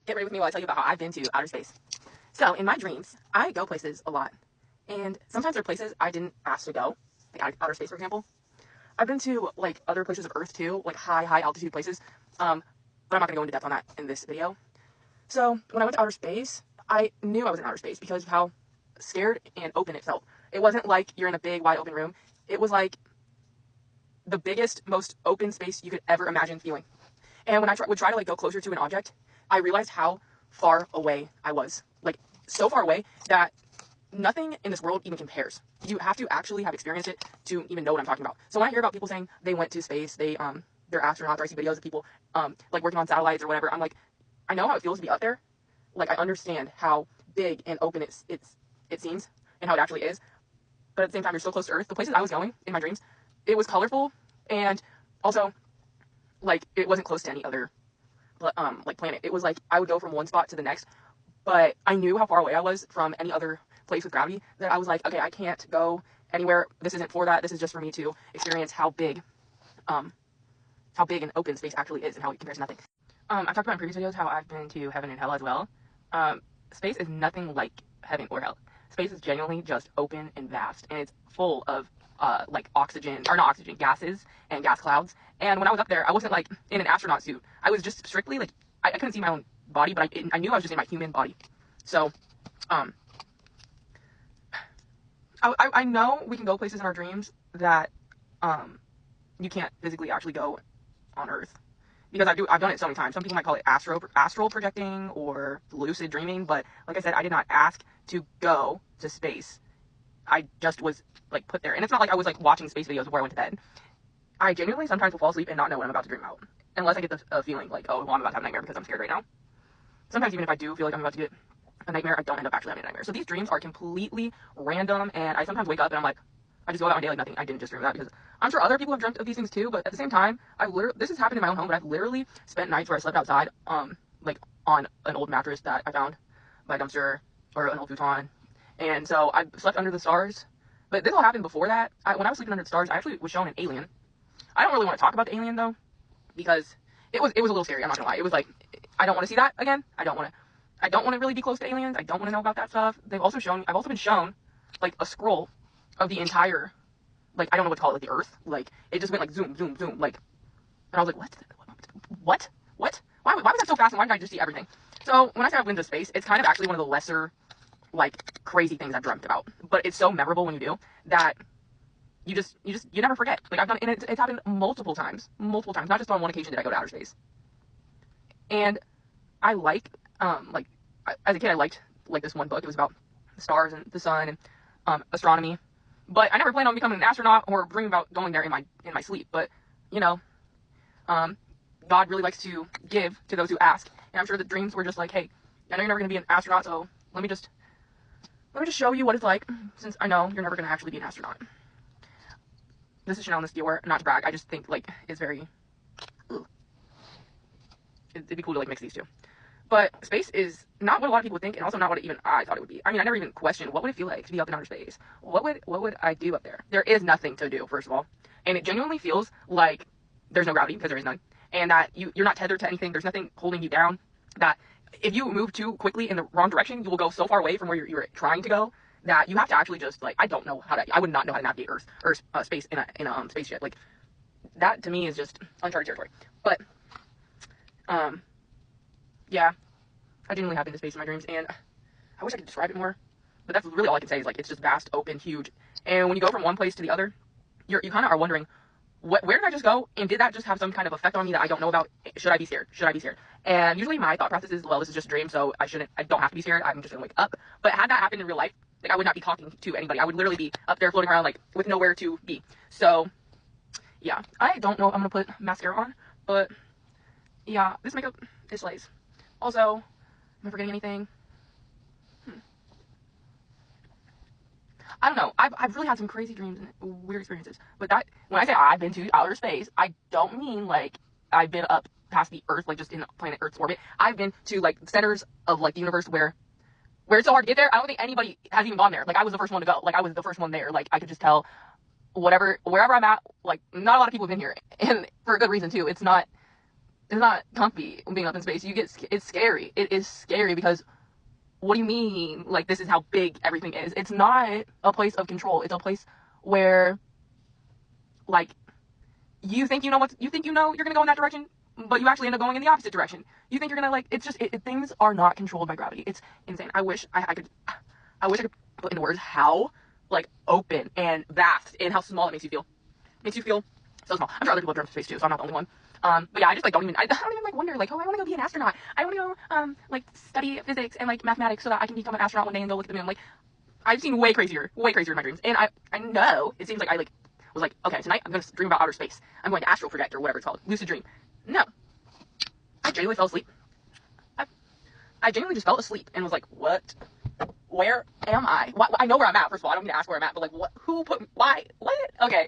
Get ready with me while I tell you about how I've been to outer space. So, in my dreams, I go places a lot. And sometimes there are places I didn't ask to go, like outer space, for example. I've been to, like, other places of Earth, too, like high altitude places. But I'm not going to go into depth on that in this video. So, when I went to outer space, I knew I was in outer space because of how scared and open it felt. It wasn't like you're in a big, wide open room. It was like the biggest, most open space you could ever imagine feeling. And when I would try to, like, go closer to an object, I realized how far away I was. Like, so far away that nothing in this world even compares. You have to actually have experienced it to even know what I'm talking about. So when I hear about people saying they went to space, they're astronauts, or I see videos of people, like, working on satellites or whatever, I'm like, I know how it feels to be up there. Like, I understand how big and open it seems and how it actually is. But at the same time, you're so close to Earth. The places I was going in my dreams, it was colorful, and also, like, it wasn't close to any other, like, planet. It was like I would go from one spot to the next, but I knew how far away I was from any other place with gravity that I was like, okay, I can't go anywhere. This isn't for that. This is just for me to experience how big and open space actually is and how it compares to nothing. I've talked about in previous videos how I've been to heaven and hell as well. Space is nothing like heaven or hell. Space is genuinely just open and vast, and it's full of like gases and gas clouds. And when I was up there, I wasn't like in an astronaut suit. I was just strictly like, I couldn't see my own body, but I knew I was just in my human body. So, I know we can go places in our dreams that you can't physically actually go on Earth. Because I've done it so many times. Some people might call it astral projecting or lucid dreaming, but like I said, I did not ask to go to space. I just was, like, put there. And it's not like I was, like, watching space videos before I went to bed. I genuinely sometimes will fall asleep and not know what I'm about to dream about. Unless I get the feeling like, oh, well, I'm about to have a nightmare because I'm scared right now. Sometimes even if I do feel like I'm about to get a nightmare, I don't end up actually having a nightmare. So these dreams are completely random, and I sometimes wake up and I'm like, I just go about my day like nothing. I didn't just dream that, because I'm sure other people have dreamt of these things too, but at the same time, this has happened in my own home, but I've literally spent nights where I slept outside, like on an old mattress that I found by a dumpster or an old futon. And so I slept under the stars. But this all happened before that. When I was sleeping under the stars, I actually was shown an alien. I don't really want to talk about the alien though, because it was a little scary. I'm not gonna lie. It was like, I don't want to see that again. I don't want to really be close to aliens. I don't want to know about that stuff. I've also been shown, like, a scroll of the entire, like, I don't know what to call it, like the Earth. Like, it just went like zoom, zoom, zoom, like, and I was like, what? Why was that so fast, and why did I just see everything? So when I say I've been to space, it's kind of actually one of the lesser, like, crazy things I've dreamt about. But it's so memorable when you do that you never forget. Like, I've done, and it's happened multiple times. Not just on one occasion did I go to outer space. And I like, as a kid, I liked, like, this one book. It was about the stars and the sun and astronomy. But I never planned on becoming an astronaut or dreaming about going there in my sleep. But, you know, God really likes to give to those who ask. And I'm sure the dreams were just like, hey, I know you're never going to be an astronaut, so let me just show you what it's like, since I know you're never going to actually be an astronaut. This is Chanel in this Dior, not to brag. I just think, like, it's very, it'd be cool to, like, mix these two. But space is not what a lot of people think, and also not what even I thought it would be. I mean, I never even questioned, what would it feel like to be up in outer space? What would I do up there? There is nothing to do, first of all. And it genuinely feels like there's no gravity, because there is none. And that you're not tethered to anything. There's nothing holding you down. That if you move too quickly in the wrong direction, you will go so far away from where you're trying to go that you have to actually just, like, I would not know how to navigate Earth or space in a spaceship. Like, that to me is just uncharted territory. But yeah, I genuinely have been to space in my dreams, and I wish I could describe it more, but that's really all I can say is, like, it's just vast, open, huge. And when you go from one place to the other, you kind of are wondering, where did I just go? And did that just have some kind of effect on me that I don't know about? Should I be scared? And usually my thought process is, well, this is just a dream, so I don't have to be scared. I'm just gonna wake up. But had that happened in real life, like, I would not be talking to anybody. I would literally be up there floating around, like, with nowhere to be. So yeah, I don't know if I'm gonna put mascara on, but yeah, this makeup is slays. Also, am I forgetting anything? I don't know. I've really had some crazy dreams and weird experiences. But when I say I've been to outer space, I don't mean, like, I've been up past the Earth, like, just in planet Earth's orbit. I've been to, like, centers of, like, the universe where it's so hard to get there. I don't think anybody has even gone there. Like, I was the first one to go. Like, I was the first one there. Like, I could just tell wherever I'm at, like, not a lot of people have been here. And for a good reason, too. It's not It's not comfy being up in space. It's scary. It is scary because what do you mean? Like, this is how big everything is. It's not a place of control. It's a place where, like, you think you know you're gonna go in that direction, but you actually end up going in the opposite direction. You think you're gonna, like, it's just, things are not controlled by gravity. It's insane. I wish I could put into words how, like, open and vast and how small it makes you feel. Makes you feel so small. I'm sure other people have dreamt of space too, so I'm not the only one. But yeah, I just, like, I don't even, like, wonder, like, oh, I want to go be an astronaut. I want to go, like, study physics and, like, mathematics so that I can become an astronaut one day and go look at the moon. Like, I've seen way crazier in my dreams. And I know, it seems like I, like, was like, okay, tonight I'm going to dream about outer space. I'm going to astral project or whatever it's called. Lucid dream. No. I genuinely fell asleep. I genuinely just fell asleep and was like, what? Where am I? I know where I'm at, first of all. I don't need to ask where I'm at, but, like, what? Who put me? Why? What? Okay.